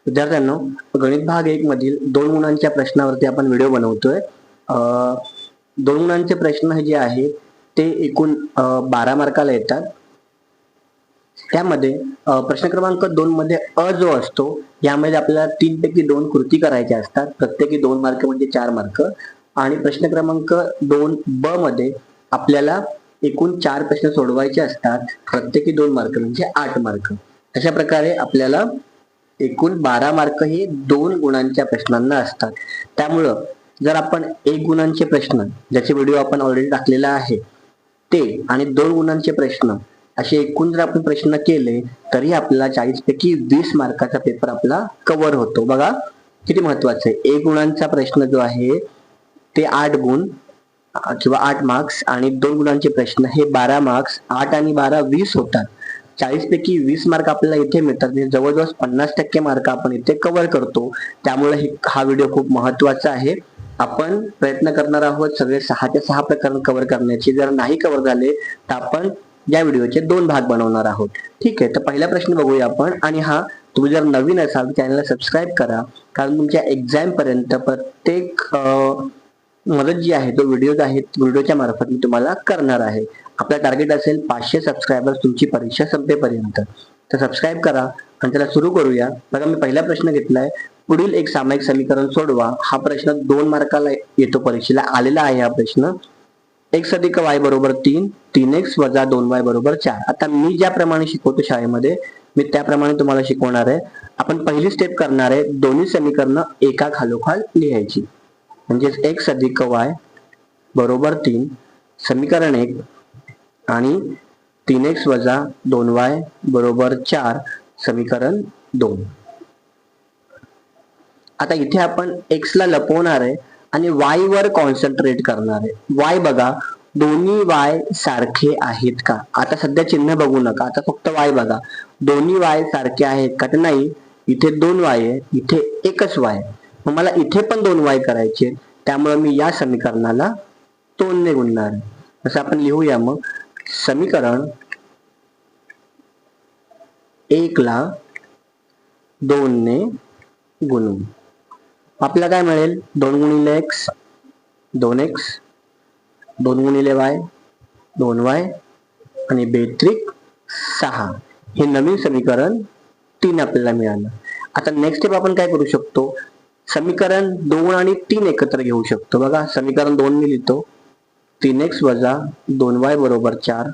विद्यार्थ्यांनो, गणित भाग 1 मधील 2 गुणांच्या प्रश्नावरती आपण व्हिडिओ बनवतोय. 2 गुणांचे प्रश्न हे जे आहे ते एकूण 12 मार्काला येतात. त्यामध्ये प्रश्न क्रमांक 2 मध्ये अ जो असतो यामध्ये आपल्याला 3 पैकी 2 कृती करायच्या असतात. प्रत्येकी 2 मार्क म्हणजे 4 मार्क. आणि प्रश्न क्रमांक 2 ब मध्ये आपल्याला एकूण 4 प्रश्न सोडवायचे असतात. प्रत्येकी 2 मार्क म्हणजे 8 मार्क. अशा प्रकारे आपल्याला एकूण 12 मार्क हे 2 गुणांच्या प्रश्नांना असतात. त्यामुळं जर आपण 1 गुणांचे प्रश्न ज्याचे व्हिडिओ आपण ऑलरेडी टाकलेला आहे ते आणि 2 गुणांचे प्रश्न असे एकूण जर आपण प्रश्न केले तरी आपल्याला 40 पैकी 20 मार्काचा पेपर आपला कव्हर होतो. बघा किती महत्वाचं आहे. 1 गुणांचा प्रश्न जो आहे ते 8 गुण किंवा 8 मार्क्स आणि 2 गुणांचे प्रश्न हे 12 मार्क्स. 8 आणि 12 20 होतात. 40 पैकी 20 मार्क आपल्याला इथे मिळतात. म्हणजे जवळजवळ 50% मार्क आपण इथे कव्हर करतो. त्यामुळे हा व्हिडिओ खूप महत्वाचा आहे. आपण प्रयत्न करणार आहोत सगळे 6 ते 6 प्रकरण कव्हर करण्याची. जर नाही कव्हर झाले तर आपण या व्हिडिओचे 2 भाग बनवणार आहोत. ठीक आहे, तर पहिला प्रश्न बघूया आपण. आणि हा तुम्ही जर नवीन असाल चॅनलला सबस्क्राईब करा, कारण तुमच्या एक्झाम पर्यंत प्रत्येक मदत जी आहे तो व्हिडिओच्या मार्फत मी तुम्हाला करणार आहे. आपला टार्गेट असेल 500 सबस्क्रायबर्स तुमची परीक्षा संपेपर्यंत. तर सबस्क्राईब करा आणि त्याला सुरू करूया. बघा मी पहिला प्रश्न घेतलाय, पुढील एक सामायिक समीकरण सोडवा. हा प्रश्न 2 मार्काला येतो, परीक्षेला आलेला आहे हा प्रश्न. x अधिक y बरोबर 3, 3x वजा 2y बरोबर 4. आता मी ज्याप्रमाणे शिकवतो शाळेमध्ये मी त्याप्रमाणे तुम्हाला शिकवणार आहे. आपण पहिली स्टेप करणार आहे, दोन्ही समीकरण एका खालोखाल लिहायची. म्हणजेच x अधिक y बरोबर 3 समीकरण 1 आणि 3x वजा 2y बरोबर 4 समीकरण 2. आता इथे आपण x ला लपवणार आहे आणि y वर कॉन्सन्ट्रेट करणार आहे. y बघा, दोन्ही y सारखे आहेत का? आता सध्या चिन्ह बघू नका, आता फक्त y बघा. दोन्ही y सारखे आहेत का? तर नाही. इथे 2y आहे, इथे एकच y. मग मला इथे पण 2y करायचे, त्यामुळे मी या समीकरणाला 2 ने गुणणार आहे. असं आपण लिहूया. मग समीकरण 1 ला 2 ने गुणू. आपल्याला काय मिळेल? 2 गुणिले x 2x, 2 गुणिले y 2y आणि बेत्रिक 6. हे नवीन समीकरण 3 आपल्याला मिळालं. आता नेक्स्ट स्टेप आपण काय करू शकतो? समीकरण 2 आणि 3 एकत्र घेऊ शकतो. बघा समीकरण 2 मी लिहितो, 3x वजा 2y बरोबर 4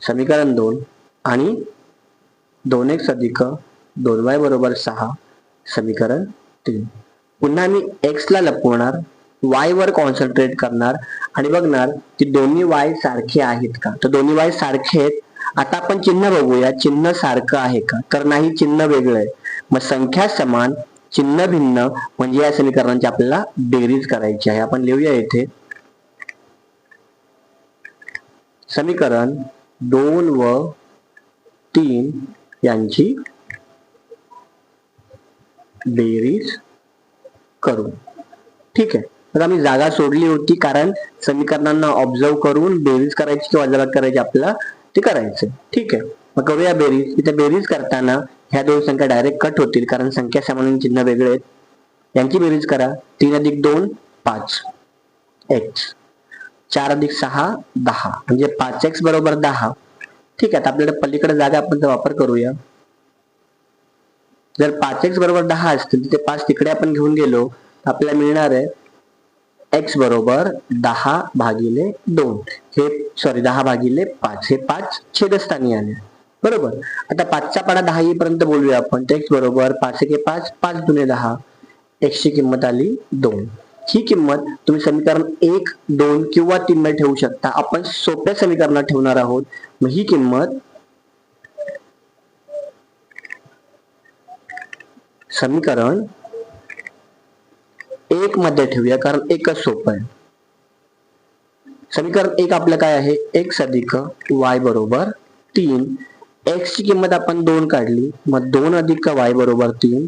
समीकरण 2 आणि 2x अधिक 2y बरोबर 6 समीकरण 3. पुन्हा मी x ला लपवणार, y वर कॉन्सन्ट्रेट करणार आणि बघणार की दोन्ही y सारखे आहेत का? तर दोन्ही y सारखे आहेत. आता आपण चिन्ह बघूया, चिन्ह सारखं आहे का? तर नाही, चिन्ह वेगळं आहे. मग संख्या समान चिन्ह भिन्न म्हणजे या समीकरणांची आपल्याला बेरीज करायची आहे. आपण लिहूया इथे समीकरण 2 व 3 यांची बेरीज करू. ठीक आहे, तर आम्ही जागा सोडली होती कारण समीकरणांना ऑब्झर्व करून बेरीज करायची किंवा वजाबाकी करायची आपल्याला ते करायचं. ठीक आहे, मग करूया बेरीज. इथे बेरीज करताना ह्या 2 संख्या डायरेक्ट कट होतील कारण संख्या समान चिन्ह वेगळे आहेत. यांची बेरीज करा. 3 अधिक 2 5 x, 4 अधिक 6 10 म्हणजे 5x बरोबर 10. ठीक आहे, आता आपल्याला पलीकडे जागा आपण वापर करूया. जर 5x बरोबर 10 असतील तिथे 5 तिकडे आपण घेऊन गेलो तर आपल्याला मिळणार आहे x बरोबर 10 भागिले 2. हे 10 भागिले 5. हे 5 छेदस्थानी आले. बरोबर. आता 5चा पाडा 10 येईपर्यंत बोलूया आपण. x बरोबर 5 1 5, 5 दुने 10. x ची किंमत आली 2. ही किंमत तुम्ही समीकरण 1 2 किंवा 3 मध्ये ठेवू शकता. आपण सोप्या समीकरणात ठेवणार आहोत. मग ही किंमत समीकरण 1 मध्ये ठेवूया कारण एकच सोपं आहे. समीकरण 1 आपलं काय आहे? x अधिक y बरोबर 3. x ची किंमत आपण 2 काढली, मग 2 अधिक y बरोबर 3.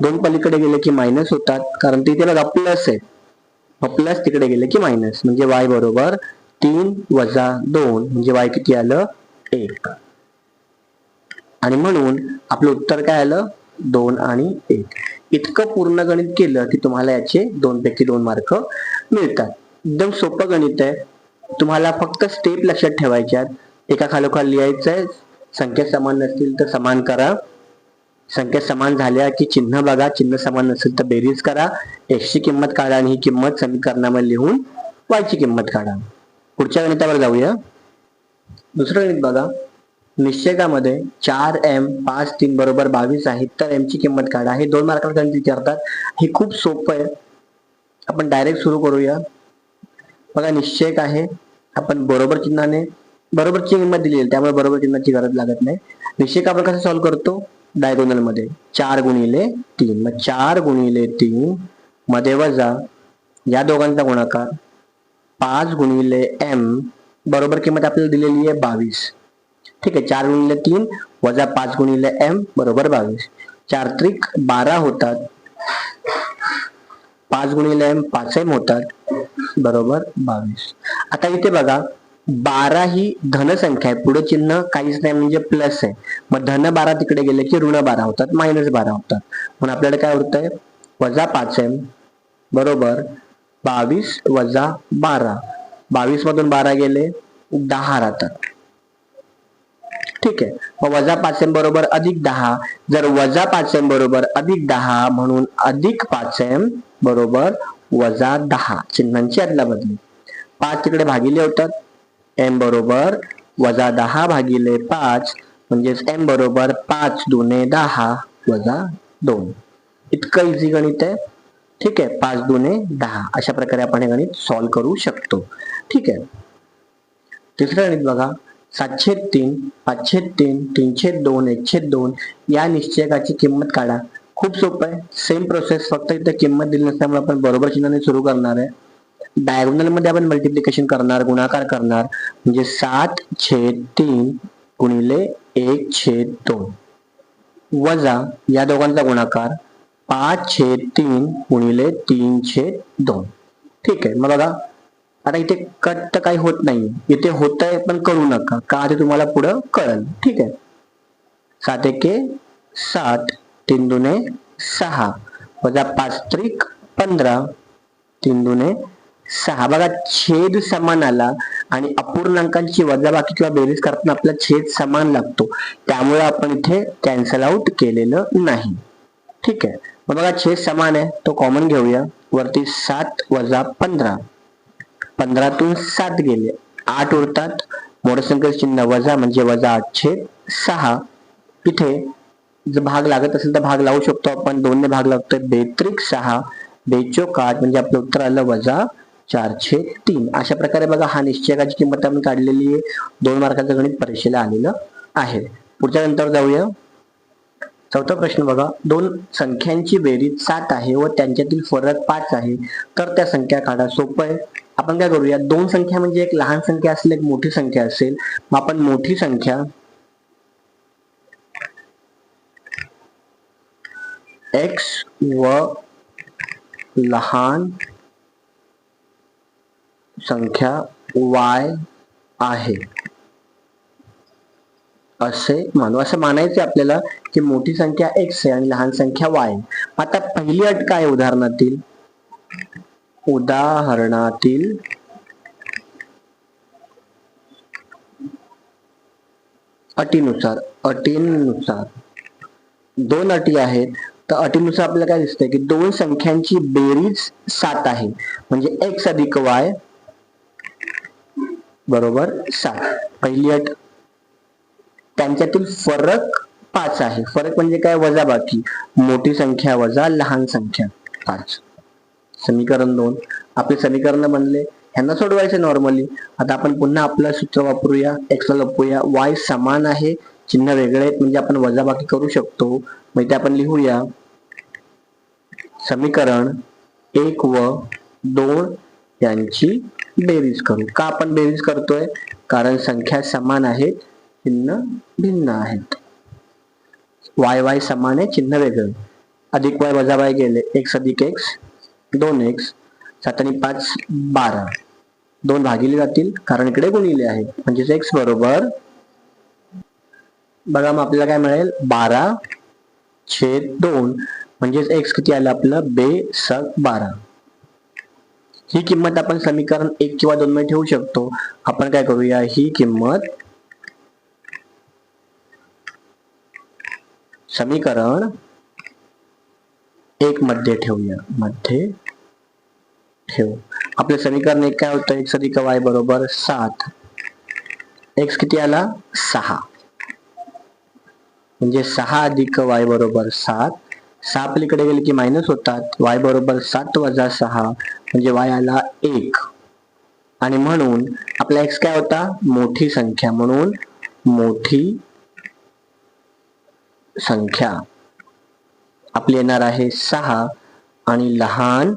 2 पलीकडे गेले की मायनस होतात कारण तिथे बघा प्लस आहे. मग प्लस तिकडे गेले की मायनस म्हणजे y बरोबर 3 वजा 2 म्हणजे y किती आलं? 1. आणि म्हणून आपलं उत्तर काय आलं? 2 आणि 1. इतकं पूर्ण गणित केलं की तुम्हाला याचे 2 पैकी 2 मार्क मिळतात. एकदम सोपं गणित आहे. तुम्हाला फक्त स्टेप लक्षात ठेवायच्यात. एका खालोखाल लिहायचंय. संख्या समान नसतील तर समान करा. संख्या समान झाल्या की चिन्ह बघा. चिन्ह समान नसेल तर बेरीज करा. x ची किंमत काढा आणि ही किंमत समीकरणामध्ये लिहून y ची किंमत काढा. पुढच्या गणितावर जाऊया. दुसरं गणित बघा. निश्चयकामध्ये 4m 5 3 बरोबर 22 आहे, तर m ची किंमत काढा. हे 2 मार्कावर गणित विचारतात. हे खूप सोपं आहे. आपण डायरेक्ट सुरू करूया. बघा, निश्चयक आहे. आपण बरोबर चिन्हाने बरोबरची किंमत दिली आहे, त्यामुळे बरोबर चिन्हाची गरज लागत नाही. निश्चयक आपण कसं सॉल्व्ह करतो? डायगोनल मध्ये 4 गुणिले 3. मग 4 गुणिले 3 मध्ये वजा या दोघांचा गुणाकार 5 गुणिले m बरोबर किंमत आपल्याला दिलेली आहे 22. ठीक आहे. 4 गुणिले 3 वजा 5 गुणिले m बरोबर 22. 4 त्रिक 12 होतात. 5 गुणिले m 5m होतात बरोबर 22. आता इथे बघा, 12 ही धन संख्या आहे. पुढे चिन्ह काहीच नाही म्हणजे प्लस आहे. मग धन 12 तिकडे गेले की ऋण 12 होतात, मायनस 12 होतात. म्हणून आपल्याला काय होतंय? वजा 5m बरोबर 22 वजा 12. 22 मधून 12 गेले 10 राहतात. ठीक आहे. मग वजा 5m बरोबर अधिक 10. जर वजा 5m बरोबर अधिक 10 म्हणून अधिक 5m बरोबर वजा 10. चिन्हांची अदला बदली. 5 तिकडे भागिले होतात. m बरोबर वजा 10 भागिले 5 म्हणजेच m बरोबर 5 दुने 10 वजा 2. इतकं इझी गणित आहे. ठीक आहे. 5 दुने 10 अशा प्रकारे आपण हे गणित सॉल्व्ह करू शकतो. ठीक आहे. तिसरं गणित बघा. 7/3 5/3 3/2 1/2 या निश्चयकाची किंमत काढा. खूप सोपं आहे. सेम प्रोसेस, फक्त इथे किंमत दिली नसल्यामुळे आपण बरोबर चिन्हाने सुरू करणार आहे. डायगोनल मध्ये आपण मल्टिप्लिकेशन करणार, गुणाकार करणार. म्हणजे 7/3 गुणिले 1/2 वजा या दोघांचा गुणाकार 5/3 गुणिले 3/2. ठीक आहे. मग बघा, आता इथे कट तर काही होत नाही. इथे होतंय पण करू नका, का ते तुम्हाला पुढं कळेल. ठीक आहे. 7 एके 7 3 दुने 6 वजा 5 त्रिक 15 3 दुने 6. बघा, छेद समान आला आणि अपूर्णांकांची वजाबाकी किंवा बेरीज करताना आपला छेद समान लागतो, त्यामुळे आपण इथे कॅन्सल आउट केलेलं नाही. ठीक आहे. मग बघा, छेद समान आहे, तो कॉमन घेऊया. वरती 7 वजा 15. 15तून 7 गेले 8 उरतात. मोठ्या संख्येचे चिन्ह वजा म्हणजे वजा 8/6. इथे जर भाग लागत असेल तर भाग लावू शकतो आपण. 2 ने भाग लागतोय. 2 त्रिक 6 2 8 म्हणजे आपलं उत्तर आलं वजा 4/3. अशा प्रकारे बघा, हा निश्चयकाची किंमत आपण काढलेली आहे. 2 मार्काचं गणित परीक्षेला आलेलं आहे. पुढच्या नंतर जाऊया. चौथा प्रश्न बघा. 2 संख्यांची बेरीज 7 आहे व त्यांच्यातील फरक 5 आहे, तर त्या संख्या काढा. सोपं आहे. आपण काय करूया, 2 संख्या म्हणजे एक लहान संख्या असेल, एक मोठी संख्या असेल. मग आपण मोठी संख्या x व लहान संख्या y आहे असे मानू. असं मानायचं आपल्याला की मोठी संख्या x आहे आणि लहान संख्या y आहे. आता पहिली अट काय? उदाहरणातील अटीनुसार 2 अटी आहेत. तर अटीनुसार आपल्याला काय दिसतंय की 2 संख्यांची बेरीज 7 आहे, म्हणजे x अधिक y बरोबर 7. पहिली अट. त्यांच्यातील फरक 5 आहे. फरक म्हणजे काय? वजाबाकी. मोठी संख्या वजा लहान संख्या 5. समीकरण 2. आपले समीकरण बनले. ह्यांना सोडवायचे नॉर्मली. आता आपण पुन्हा आपलं सूत्र वापरूया. x ला लपवूया. y समान आहे, चिन्ह वेगळे आहेत म्हणजे आपण वजाबाकी करू शकतो. मग इथे आपण लिहूया समीकरण 1 व 2 यांची बेरीज करू. का आपण बेरीज करतोय? कारण संख्या समान आहेत, चिन्ह भिन्न आहेत. y समान आहे, चिन्ह वेगळे. अधिक y वजा y गेले. x अधिक x 2x. 7 आणि 5 12. 2 भागिले जातील कारण इकडे गुणिले आहेत. म्हणजेच x बरोबर, बघा मग आपल्याला काय मिळेल? 12 छेद 2 म्हणजेच x किती आलं आपलं बेसक 12. ही किंमत आपण समीकरण 1 किंवा 2 मध्ये ठेवू शकतो. आपण काय करूया, ही किंमत समीकरण 1 मध्ये ठेवूया. मध्ये ठेवू. आपलं समीकरण 1 काय होतं, x अधिक y बरोबर 7. x किती आला 6 म्हणजे 6 अधिक y बरोबर 7. 6 पलीकडे गेले की मायनस होतात. y बरोबर 7 वजा 6 म्हणजे y आला 1. आणि म्हणून आपला x काय होता, मोठी संख्या. म्हणून मोठी संख्या आपली येणार आहे 6 आणि लहान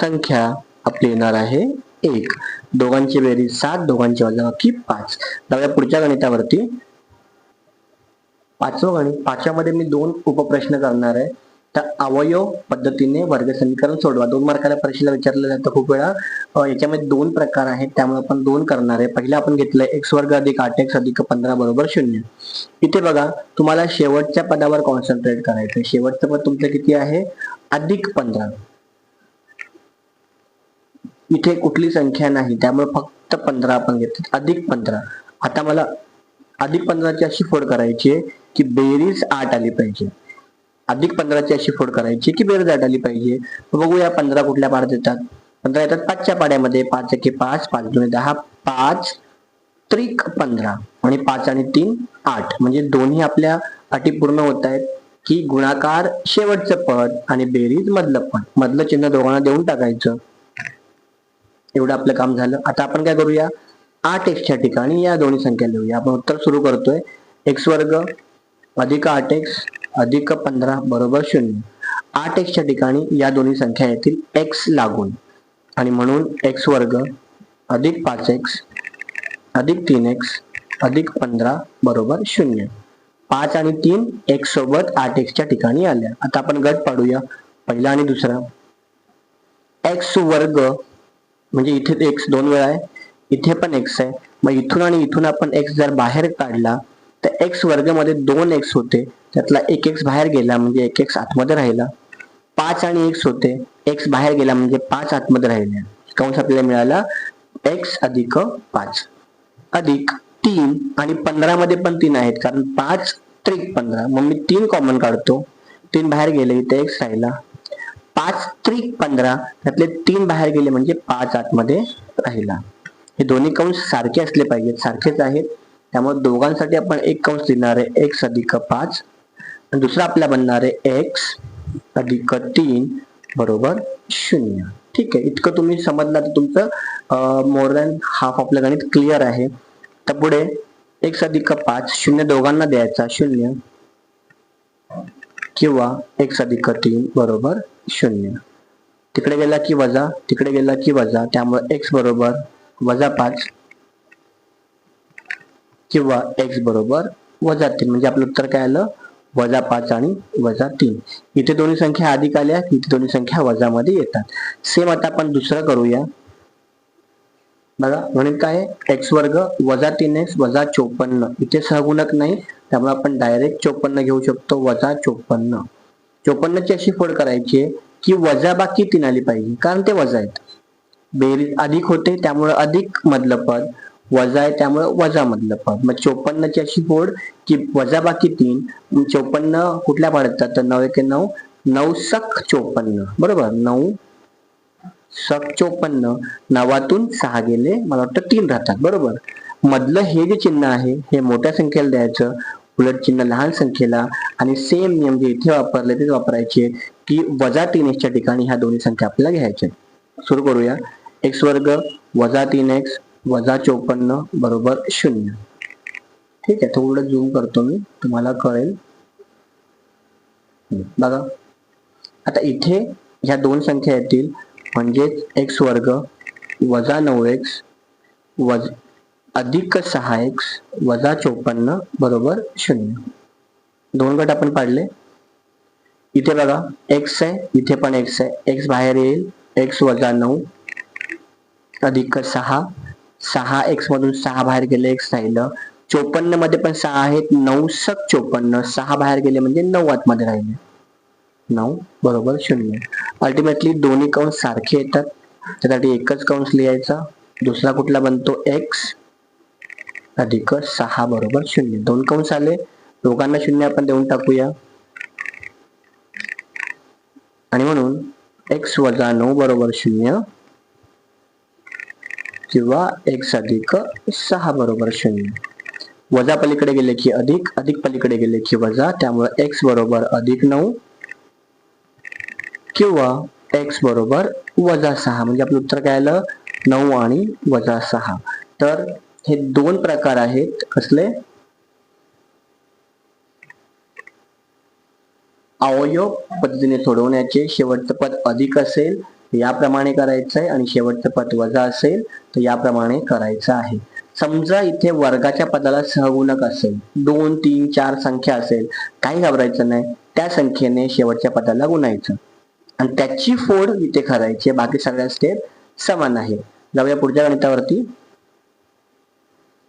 संख्या आपली येणार आहे 1. दोघांची बेरीज 7, दोघांची वजाबाकी 5. जाऊया पुढच्या गणितावरती. पाचवं गणित. पाचव्यामध्ये मी 2 उपप्रश्न करणार आहे. तर अवयव पद्धतीने वर्ग समीकरण सोडवा. 2 मार्काला परीक्षेला विचारलं जातं खूप वेळा. याच्यामध्ये 2 प्रकार आहेत, त्यामुळे आपण 2 करणार आहे. पहिला आपण घेतलंय x वर्ग अधिक 8x अधिक 15 बरोबर 0. इथे बघा, तुम्हाला शेवटच्या पदावर कॉन्सन्ट्रेट करायचं. शेवटचं पद तुमचं किती आहे, अधिक 15. इथे कुठली संख्या नाही, त्यामुळे फक्त 15 आपण घेतो. अधिक 15. आता मला अधिक 15ची अशी फोड करायची आहे की बेरीज 8 आली पाहिजे. अधिक 15ची अशी फोड करायची की बेरीज 8 आली पाहिजे. बघूया 15 कुठल्या पाड्यात येतात. 15 येतात 5च्या पाड्यामध्ये. 5 एके 5, 5 दुणे 10, 5 त्रिक 15 आणि 5 आणि 3 8. म्हणजे दोन्ही आपल्या अटी पूर्ण होत आहेत की गुणाकार शेवटचं पद आणि बेरीज मधलं पद. मधलं चिन्ह दोघांना देऊन टाकायचं. एवढं आपलं काम झालं. आता आपण काय करूया, 8x च्या ठिकाणी या दोन्ही संख्या लिहूया. आपण उत्तर सुरू करतोय. x वर्ग अधिक 8x अधिक 15 बरोबर 0. 8x च्या ठिकाणी या दोन्ही संख्या येतील x लागून आणि म्हणून x वर्ग अधिक 5x अधिक 3x अधिक 15 बरोबर 0. 5 आणि 3 x सोबत 8x च्या ठिकाणी आल्या. आता आपण गट पाडूया, पहिला आणि दुसरा. x वर्ग म्हणजे इथे x 2 वेळा आहे, इथे पण x आहे. मग इथून आणि इथून आपण x जर बाहेर काढला तर x वर्ग मध्ये 2x होते, त्यातला 1x बाहेर गेला म्हणजे 1x आतमध्ये राहिला. 5 आणि x होते, x बाहेर गेला म्हणजे 5 आतमध्ये राहिले. कंस आपल्याला मिळाला x अधिक 5 अधिक 3 आणि 15 मध्ये पण 3 आहेत, कारण 5 त्रिक 15. मग मी 3 कॉमन काढतो. 3 बाहेर गेले, इथे x राहिला. 5 त्रिक 15 त्यातले 3 बाहेर गेले म्हणजे 5 आतमध्ये राहिला. हे दोन्ही कंस सारखे असले पाहिजेत, सारखेच आहेत. त्यामुळे दोघांसाठी आपण एक कंस लिहिणार आहे x अधिक 5 आणि दुसरा आपला बनणार आहे x अधिक 3 बरोबर 0. ठीक आहे, इतकं तुम्ही समजला तर तुमचं मोर दॅन हाफ आपलं गणित क्लिअर आहे. तर पुढे x अधिक 5 0 दोघांना द्यायचा 0 किंवा x अधिक 3 बरोबर 0. तिकडे गेला की वजा, तिकडे गेला की वजा, त्यामुळे x बरोबर वजा 5 किंवा x बरोबर वजा 3. म्हणजे आपलं उत्तर काय आलं, वजा 5 आणि वजा 3. इथे दोन्ही संख्या अधिक आल्या, इथे दोन्ही संख्या वजा मध्ये येतात. सेम आता आपण दुसरं करूया. बघा म्हणून काय, x वर्ग वजा 3x वजा 54. इथे सहगुणक नाही, त्यामुळे आपण डायरेक्ट 54 घेऊ शकतो. वजा 54. 54ची अशी फोड करायची आहे की वजा बाकी 3 आली पाहिजे, कारण ते वजा आहेत. बेरीज अधिक होते त्यामुळे अधिक मधलं पद, वजा आहे त्यामुळे वजा मधलं पद. मग 54ची अशी फोड की वजा बाकी 3. 54 कुठल्या पाड्यात जातं, 9 एके 9, 9 सक 54 बरोबर. 9 सक 54, 9तून 6 गेले, मला वाटतं 3 राहतात बरोबर. मधलं हे जे चिन्ह आहे हे मोठ्या संख्येला द्यायचं, उलट चिन्ह लहान संख्येला. आणि सेम नियम जे इथे वापरले तेच वापरायचे की वजा 3x च्या ठिकाणी ह्या दोन्ही संख्या आपल्याला घ्यायच्या. सुरू करूया. x वर्ग वजा 3x वजा 54 बरोबर 0. ठीक आहे, थोडं झूम करतो मी, तुम्हाला कळेल. बघा आता इथे ह्या दोन संख्या येतील, म्हणजेच x वर्ग वजा 9x वजा अधिक 6x वजा 54 बरोबर 0. दोन गट आपण पाडले. इथे बघा x आहे, इथे पण x आहे. x बाहेर येईल, x वजा 9 अधिक 6, 6 x मधून 6 बाहेर गेले, x राहिलं. 54 मध्ये पण 6 आहेत, 9 सक 54, 6 बाहेर गेले म्हणजे 9 आतमध्ये राहिले, 9 बरोबर 0. अल्टिमेटली दोन्ही कंस सारखे येतात, त्यासाठी एकच कंस लिहायचा, दुसरा कुठला बनतो x अधिक 6 बरोबर 0. दोन कंस आले, दोघांना 0 आपण देऊन टाकूया आणि म्हणून x वजा 9 बरोबर 0 किंवा x अधिक 6 बरोबर 0. वजा पलीकडे गेले की अधिक, अधिक पलीकडे गेले की वजा, त्यामुळे x बरोबर अधिक 9 किंवा x बरोबर वजा 6. म्हणजे आपलं उत्तर काय आलं, 9 आणि वजा 6. तर हे दोन प्रकार आहेत कसले, अवयव पद्धतीने सोडवण्याचे. शेवटचं पद अधिक असेल याप्रमाणे करायचं आहे आणि शेवटचं पद वजा असेल तर याप्रमाणे करायचं आहे. समजा इथे वर्गाच्या पदाला सहगुणक असेल, 2, 3, 4 संख्या असेल, काही घाबरायचं नाही, त्या संख्येने शेवटच्या पदाला गुणायचं आणि त्याची फोड इथे करायची. बाकी सगळ्या स्टेप समान आहे. जाऊया पुढच्या गणितावरती.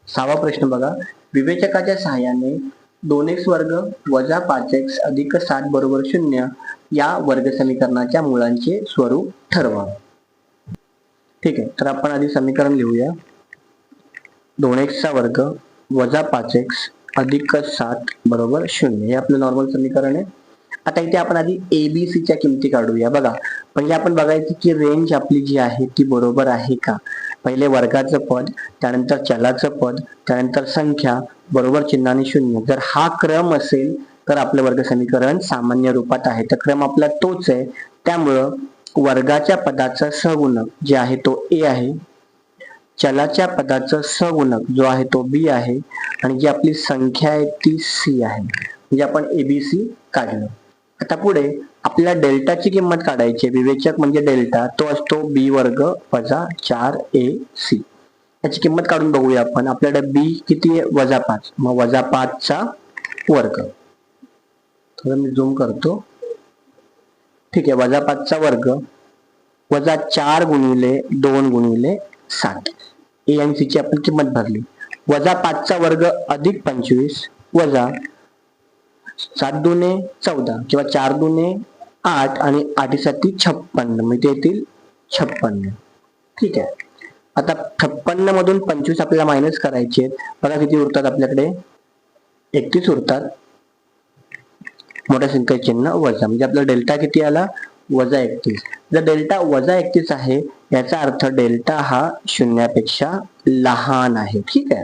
6वा प्रश्न बघा. विवेचकाच्या सहाय्याने 2x वर्ग वजा 5x अधिक 7 बरोबर 0 या वर्ग समीकरणाच्या मुळांचे स्वरूप ठरवा. ठीक आहे, तर आपण आधी समीकरण लिहूया. 2x चा वर्ग वजा 5x अधिक 7 बरोबर 0 हे आपलं नॉर्मल समीकरण आहे. आता इथे आपण आधी ABC च्या किमती काढूया. बघा, पहिले आपण बघायची की रेंज आपली जी आहे ती बरोबर आहे का. पहिले वर्गाचं पद, त्यानंतर चलाचं पद, त्यानंतर संख्या, बरोबर चिन्हाने 0. जर हा क्रम असेल तर आपलं वर्ग समीकरण सामान्य रूपात आहे. तर क्रम आपला तोच आहे, त्यामुळं वर्गाच्या पदाचा सहगुणक जे आहे तो A आहे, चलाच्या पदाचा सहगुणक जो आहे तो B आहे आणि जी आपली संख्या आहे ती C आहे. म्हणजे आपण ABC काढलं. आता पुढे आपल्याला डेल्टाची किंमत काढायची आहे. विवेचक म्हणजे डेल्टा, तो असतो B वर्ग वजा 4AC. याची किंमत काढून बघूया आपण. आपल्याकडे B किती आहे, वजा 5, मग वजा 5 चा वर्ग. थोडं मी झूम करतो. ठीक आहे, वजा 5 चा वर्ग वजा 4 गुणिले 2 गुणिले 7. A आणि C ची आपण किंमत भरली. वजा 5 चा वर्ग अधिक 25 वजा 7 दुने 14 किंवा 4 दुने 8 आणि 8 साठी 56 म्हणजे येतील 56. ठीक आहे, आता 56 मधून 25 आपल्याला मायनस करायचे. बघा किती उरतात आपल्याकडे, 31 उरतात. मोठ्या संख्या चिन्ह वजा, म्हणजे आपला डेल्टा किती आला, वजा 31. जर डेल्टा वजा 31 आहे याचा अर्थ डेल्टा हा 0 पेक्षा लहान आहे. ठीक आहे,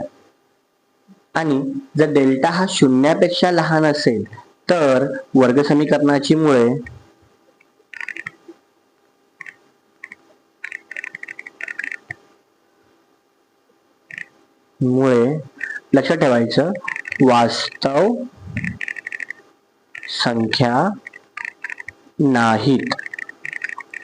आणि जर डेल्टा हा 0 पेक्षा लहान असेल तर वर्ग समीकरणाची मुळे लक्षात ठेवायचं, वास्तव संख्या नाहीत.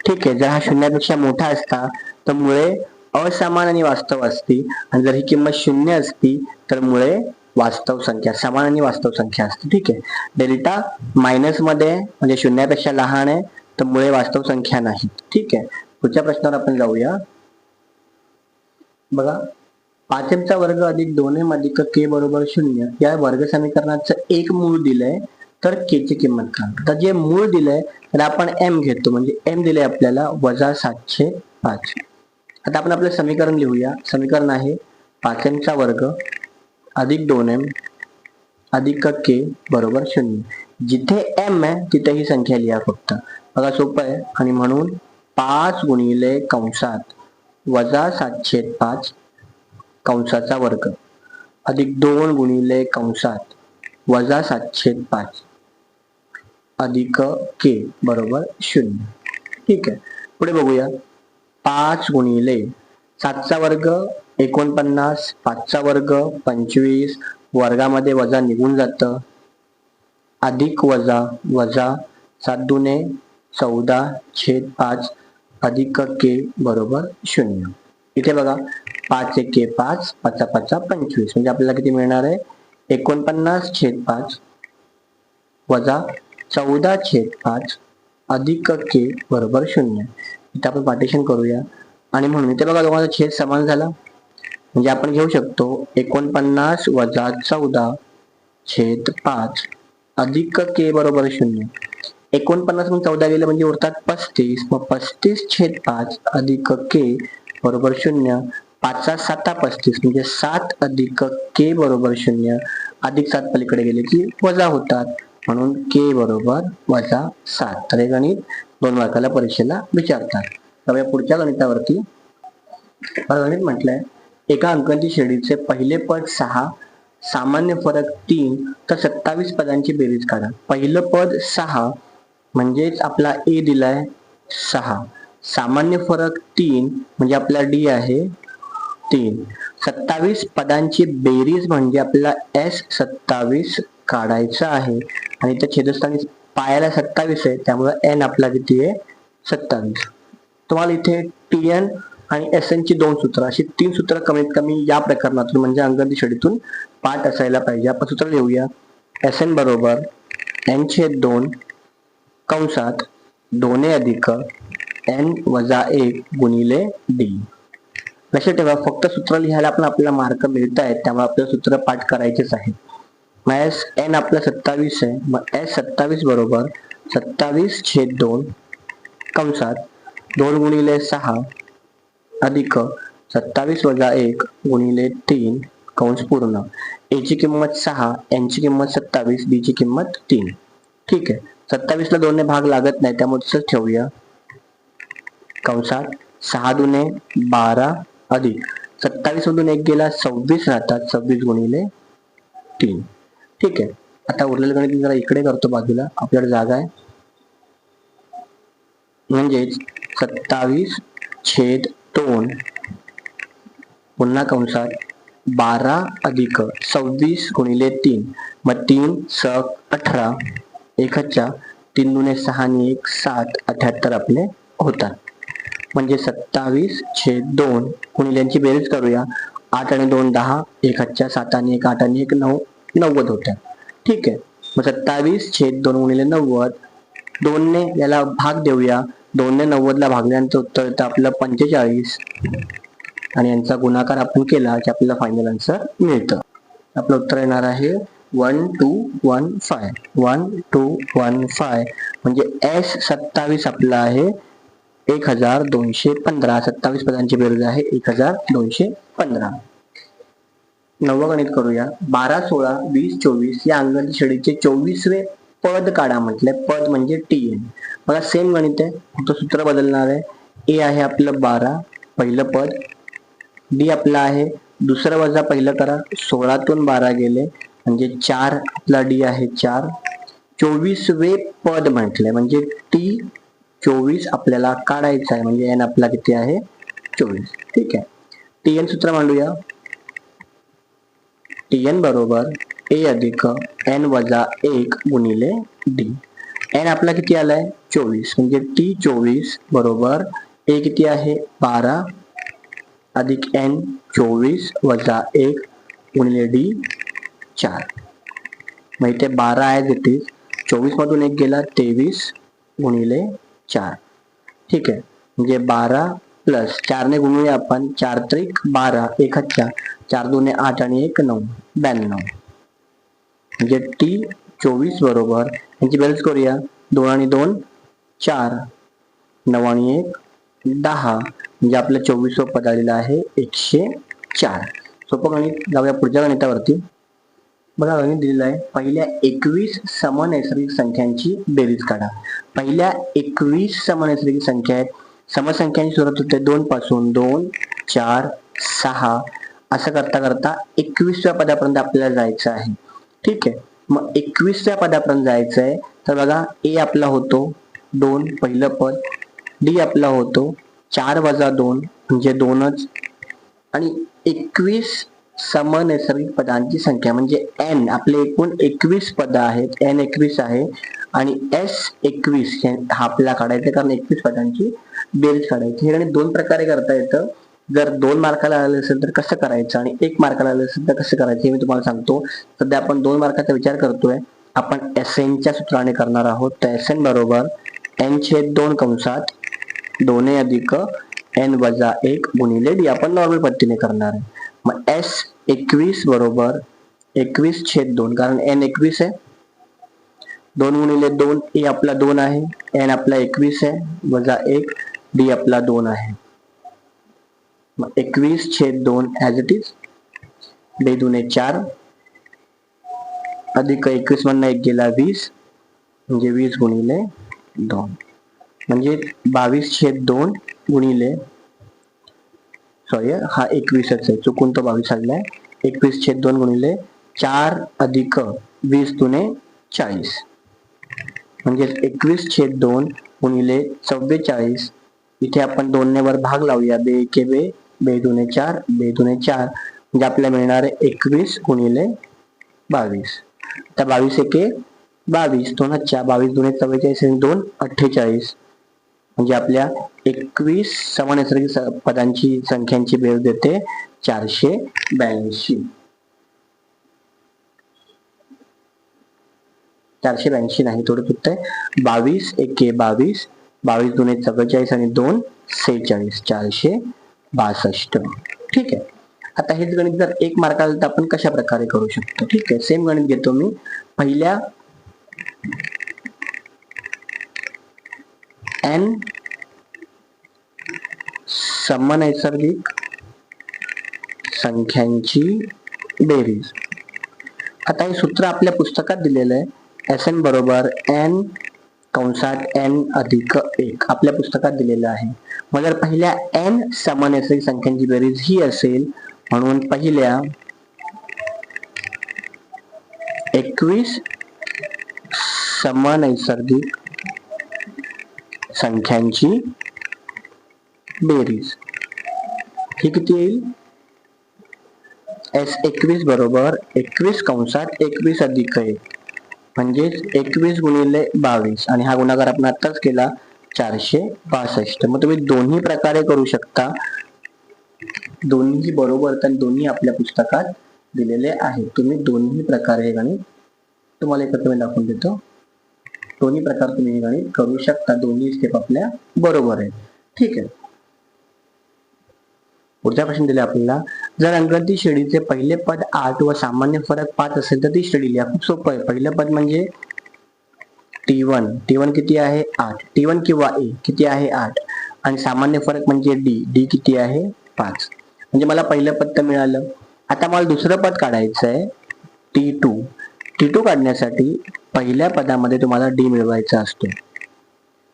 ठीक आहे, जर हा 0 पेक्षा मोठा असता तर मुळे असमान आणि वास्तव असती, आणि जर ही किंमत 0 असती तर मुळे वास्तव संख्या, समान आणि वास्तव संख्या असते. ठीक आहे, डेल्टा मायनस मध्ये म्हणजे 0 पेक्षा लहान आहे तर मुळे वास्तव संख्या नाही. ठीक आहे, पुढच्या प्रश्नावर आपण जाऊया. बघा, 5m चा वर्ग अधिक 2m अधिक k बरोबर 0 या वर्ग समीकरणाचं एक मूळ दिलंय, तर k ची किंमत काय. तर जे मूळ दिलंय तर आपण m घेतो, म्हणजे m दिलंय आपल्याला वजा 705. आता आपण आपलं समीकरण लिहूया. समीकरण आहे 5m चा वर्ग अधिक 2m अधिक k बरोबर 0. जिथे m आहे तिथे ही संख्या लिहा फक्त. बघा सोपं आहे, आणि म्हणून 5 गुणिले कंसात वजा 705 कंसाचा वर्ग अधिक 2 गुणिले कंसात वजा 705 अधिक k बरोबर 0. ठीक आहे, पुढे बघूया. 5 गुणिले 7 चा वर्ग 49, 5 चा वर्ग 25, वर्गामध्ये वजा निघून जातं, अधिक वजा वजा 7 दुने 14/5 अधिक k बरोबर 0. इथे बघा 5 1 5, 5 5 25, म्हणजे आपल्याला किती मिळणार आहे, 49/5 वजा 14/5 अधिक k बरोबर 0. इथे आपण पार्टिशन करूया आणि म्हणून इथे बघा दोघांचा छेद समान झाला. म्हणजे आपण घेऊ शकतो 49 वजा 14/5 अधिक के बरोबर 0. 49 मग 14 गेले म्हणजे उरतात 35. मग 35/5 अधिक के बरोबर 0. 5 7 35 म्हणजे 7 अधिक के बरोबर 0. अधिक 7 पलीकडे गेले की वजा होतात, म्हणून के बरोबर -7. तर हे गणित 2 मार्काला परीक्षेला विचारतात. तर पुढच्या गणितावरती गणित म्हटलंय, एका अंकांची श्रेणीचे पहिले पद 6, सामान्य फरक 3, तर 27 पदांची बेरीज काढा. पहिलं पद 6 म्हणजेच आपला ए दिलाय 6, सामान्य फरक 3 म्हणजे आपला डी आहे 3, 27 पदांची बेरीज म्हणजे आपल्याला एस 27 काढायचं आहे. आणि त्या छेदस्थानी पायाला 27 आहे, त्यामुळे एन आपला किती आहे 27. तुम्हाला इथे टी एन आणि एस एन ची 2 सूत्र, अशी 3 सूत्र कमीत कमी या प्रकरणातून म्हणजे अंकांची श्रेणीतून पाठ असायला पाहिजे. आपण सूत्र लिहूया. एस एन बरोबर n/2 कंसात 2a अधिक n वजा 1 गुणिले डी. लक्षात ठेवा, फक्त सूत्र लिहायला पण आपल्याला मार्क मिळत आहेत, त्यामुळे आपलं सूत्र पाठ करायचेच आहे. मग एस एन आपला 27 आहे, मग एस 27 बरोबर 27/2 कंसात 2 गुणिले 6 अधिक 27 वजा 1 गुणिले 3 कंस पूर्ण. ए ची किंमत 6, एन ची किंमत 27, डी ची किंमत 3. ठीक आहे, 27 ला 2 ने भाग लागत नाही, त्यामुळे तसंच ठेवूया. कंसात 6 दुने 12 अधिक 27 मधून 1 गेला 26 राहतात, 26 गुणिले 3. ठीक आहे, आता उरलेलं गणित जरा इकडे करतो बाजूला, आपल्याकडे जागा आहे. म्हणजेच 27/2 पुन्हा कंसात 12 अधिक 26 गुणिले 3, मग 3 × 18, 1 3 दुने 6 आणि 1 7, 78 आपले होतात. म्हणजे 27/2 गुणिल्यांची बेरीज करूया. 8 आणि 2 10, 1 7 आणि 1 8 आणि 1 9, 90 होत्या. ठीक आहे, मग 27/2 गुणिले 90, 2 ने याला भाग देऊया. 2 ने 90 ला भागल्यानंतर उत्तर येतं आपलं 45 आणि यांचा गुणाकार आपण केला की आपल्याला फायनल आन्सर मिळतं. आपलं उत्तर येणार आहे 1215. 1215 म्हणजे एस 27 आपला आहे 1215. 27 पदांची बेरीज आहे 1215. नववं गणित करूया. 12 16 20 24 या अंकांच्या श्रेणीचे 24वे पद काढा म्हटले. पद म्हणजे टी एन. बघा सेम गणित आहे, फक्त सूत्र बदलणार आहे. ए आहे आपलं 12 पहिलं पद, डी आपला आहे दुसरं वजा पहिलं करा, 16तून 12 गेले म्हणजे 4 आपला डी आहे 4. 24वे पद म्हटले म्हणजे टी 24 आपल्याला काढायचं आहे, म्हणजे एन आपला किती आहे 24. ठीक आहे, टी एन सूत्र मांडूया. टी एन बरोबर ए अधिक एन वजा 1 गुणिले डी. एन आपला किती आलाय 24, म्हणजे टी 24 बरोबर ए किती आहे 12 अधिक एन 24 वजा 1 गुणिले डी 4. मग इथे 12 आहे तिथे 24 मधून 1 गेला 23 गुणिले 4. ठीक आहे, म्हणजे 12 प्लस 4 ने गुणूया आपण. 4 त्रिक 12, 1 4 दुने 8 आणि 1 9, 92. म्हणजे टी 24 बरोबर यांची बेरीज करूया. 2 आणि 2 4, 9 आणि 1 10, म्हणजे आपलं 24वं पद आलेलं आहे 104. सोपं गणित. जाऊया पुढच्या गणितावरती. बघा गणित दिलेलं आहे. पहिल्या 21 समनैसर्गिक संख्यांची बेरीज काढा. पहिल्या 21 समनैसर्गिक संख्या आहेत. समसंख्यांची सुरुवात होते 2 पासून. 2 4 6 असं करता करता 21व्या पदापर्यंत आपल्याला जायचं आहे. ठीक आहे, मग 21व्या पदापर्यंत जायचं आहे. तर बघा ए आपला होतो 2 पहिलं पद, डी आपला होतो 4 वजा 2 म्हणजे 2च, आणि 21 समनैसर्गिक पदांची संख्या म्हणजे एन. आपले एकूण 21 पद आहेत, एन 21 आहे आणि एस 21 हा आपल्याला काढायचं, कारण 21 पदांची बेरीज काढायची. हे गणित 2 प्रकारे करता येतं. जर 2 मार्काला आले असेल तर कसं करायचं आणि 1 मार्काला आले असेल तर कसं करायचं हे मी तुम्हाला सांगतो. सध्या आपण 2 मार्काचा विचार करतोय. आपण एस एनच्या सूत्राने करणार आहोत. तर एस एन बरोबर n/2 कंसात 2a अधिक n वजा 1 गुणिले डी. आपण नॉर्मल पद्धतीने करणार आहे. मग एस 21 बरोबर 21/2, कारण n 21 आहे, 2 गुणिले 2 ए आपला 2 आहे, n आपला 21 आहे, वजा 1 डी आपला 2 आहे. मग 21/2 ॲज इट इज, 2 दुने 4 अधिक 21 मधनं 1 गेला 20, म्हणजे 20 गुणिले 2, म्हणजे 22/2 गुणिले, सॉरी हा 21च आहे, चुकून तो 22 आलाय, 21/2 गुणिले 4 अधिक 20 दुने 40, म्हणजे 21/2 गुणिले 44. इथे आपण 2 ने वर भाग लावूया, 2 एके 2, 2 दुने 4, 2 दुने 4, म्हणजे आपल्याला मिळणार आहे 21 गुणिले 22. तर 22 एके 22, 2 अच्छा, 22 दुने 44 आणि 2 48, म्हणजे आपल्या 21 समनैसर्गिक पदांची संख्यांची बेरीज देते 482. 482 नाही, थोडं चुकतंय, 22 एके 22, 22 दुने 44 आणि 2 46, 462. ठीक आहे. आता हेच गणित जर 1 मार्काला तर आपण कशा प्रकारे करू शकतो. ठीक आहे, सेम गणित घेतो मी. पहिल्या n समनैसर्गिक संख्यांची बेरीज. आता हे सूत्र आपल्या पुस्तकात दिलेलं आहे, Sn बरोबर n कंसात n अधिक 1 आपल्या पुस्तकात दिलेलं आहे. मग जर पहिल्या n समनैसर्गिक संख्यांची बेरीज ही असेल, म्हणून पहिल्या 21 समनैसर्गिक संख्यांची बेरीज ही किती येईल, S21 बरोबर 21 कंसात 21 अधिक 1, म्हणजेच 21 गुणिले 22, आणि हा गुणाकार आपण आताच केला 462. मग तुम्ही दोन्ही प्रकारे करू शकता, दोन्ही बरोबर तर दोन्ही आपल्या पुस्तकात दिलेले आहे. तुम्ही दोन्ही प्रकारे हे गणित, तुम्हाला एकत्र मी दाखवून देतो, दोन्ही प्रकार तुम्ही हे गणित करू शकता, दोन्ही स्टेप आपल्या बरोबर आहे. ठीक आहे. पुढचा प्रश्न दिला आपल्याला, जर अंकगणित श्रेणीचे पहिले पद 8 व सामान्य फरक 5 असेल तर ती श्रेणी लिहा. खूप सोपं आहे. पहिलं पद म्हणजे T1 किती आहे 8, T1 किंवा A किती आहे 8, आणि सामान्य फरक म्हणजे D किती आहे 5, म्हणजे मला पहिलं पद तर मिळालं. आता मला दुसरं पद काढायचं आहे T2 काढण्यासाठी पहिल्या पदामध्ये तुम्हाला D मिळवायचा असतो.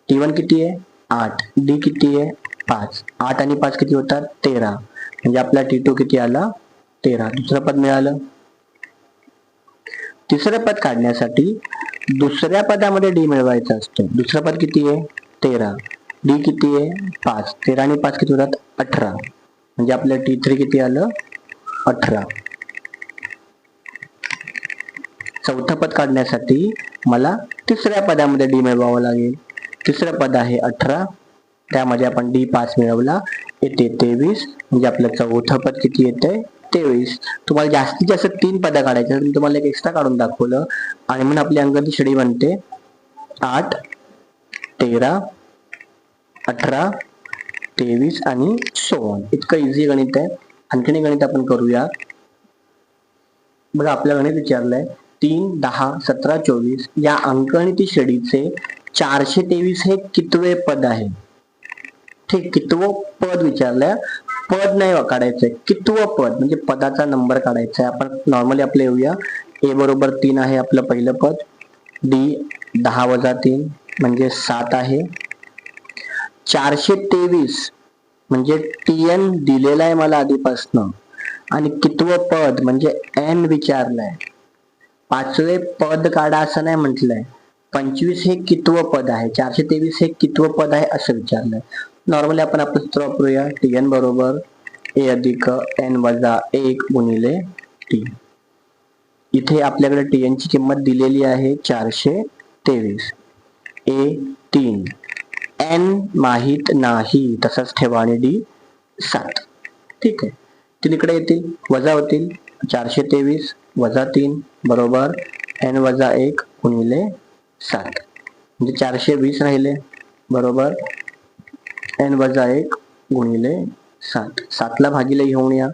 T1 किती आहे 8, D किती आहे 5, 8 आणि 5 किती होतात 13, म्हणजे आपला T2 किती आला 13. दुसरं पद मिळालं. तिसरं पद काढण्यासाठी दुसऱ्या पदामध्ये D मिळवायचा असतो. दुसरं पद किती आहे 13, D किती आहे 5, 13 आणि 5 किती होतात 18, म्हणजे आपलं T3 किती आलं 18. चौथं पद काढण्यासाठी मला तिसऱ्या पदामध्ये D मिळवावं लागेल. तिसरं पद आहे 18, त्यामध्ये आपण D 5 मिळवला, येते 23, म्हणजे आपलं चौथं पद किती येते 23. तुम्हाला जास्तीत जास्त 3 पद काढायचे, मी तुम्हाला एक एक्स्ट्रा काढून दाखवलं, आणि म्हणून आपली अंकगणित श्रेणी बनते 8, 13, 18, 23 आणि 16. इतकं इझी गणित आहे. आणखीन गणित आपण करूया. बघा, आपल्या गणित विचारलंय 3, 10, 17, 24 या अंकगणित श्रेणीचे 423 हे कितवे पद आहे. ठीक, कितवं पद विचारलंय, पद नाही काढायचंय, कितवं पद म्हणजे पदाचा नंबर काढायचा आहे. आपण नॉर्मली आपले येऊया, A बरोबर 3 आहे आपलं पहिलं पद, D 10 वजा 3 म्हणजे 7 आहे. 423 म्हणजे TN दिलेला आहे मला आधीपासनं, आणि कितवं पद म्हणजे N विचारलंय. पाचवे पद काढा असं नाही म्हटलंय. 25 हे कितवं पद आहे, 423 हे कितवं पद आहे असं विचारलंय. नॉर्मली आपण आपलं सूत्र वापरूया, TN बरोबर A अधिक N वजा 1 गुणिले T. इथे आपल्याकडे TN ची किंमत दिलेली आहे 423, A 3, N माहित नाही तसंच ठेवा, आणि D 7. ठीक आहे, तीन इकडे येतील, वजा होतील, 423 वजा 3 बरोबर N वजा 1 गुणिले 7, म्हणजे 420 राहिले, बरोबर N वजा 1 गुणिले 7. 7 ला भागीला घेऊन या,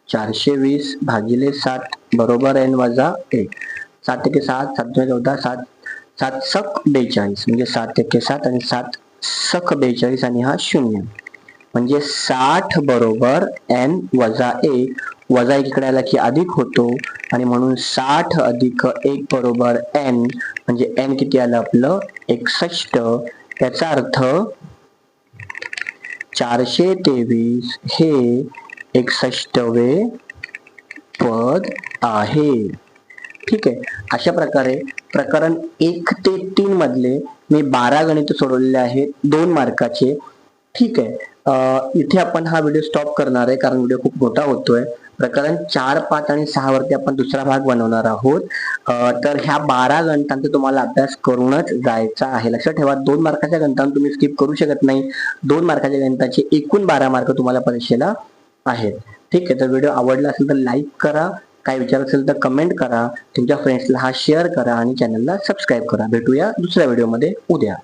420 भागिले 7 बरोबर n वजा 1. 7 एके 7, 7 दुणे 14, 7 सक 42 म्हणजे 7 एके 7 आणि 7 सक 42 आणि हा 0 म्हणजे 60 बरोबर n वजा 1. वजा 1 इकडे आला की अधिक होतो आणि म्हणून 60 अधिक 1 बरोबर n म्हणजे n किती आलं आपलं 61. याचा अर्थ 423 हे 61वे पद आहे. ठीक आहे. अशा प्रकारे प्रकरण 1 ते 3 मधले मी 12 गणित सोडवलेले आहेत 2 मार्काचे. ठीक आहे. इथे आपण हा व्हिडिओ स्टॉप करणार आहे कारण व्हिडिओ खूप मोठा होतोय. प्रकरण 4, 5 आणि 6 वरती आपण दुसरा भाग बनवणार आहोत. तर ह्या 12 गणितांचा तुम्हाला अभ्यास करूनच जायचा आहे. लक्षात ठेवा 2 मार्काच्या गणितांना तुम्ही स्किप करू शकत नाही. 2 मार्काच्या गणिताचे एकूण 12 मार्क तुम्हाला परीक्षेला आहेत. ठीक आहे. तर व्हिडिओ आवडला असेल तर लाईक करा, काय विचार असेल तर कमेंट करा, तुमच्या फ्रेंड्सला हा शेअर करा आणि चॅनलला सबस्क्राईब करा. भेटूया दुसऱ्या व्हिडिओमध्ये उद्या.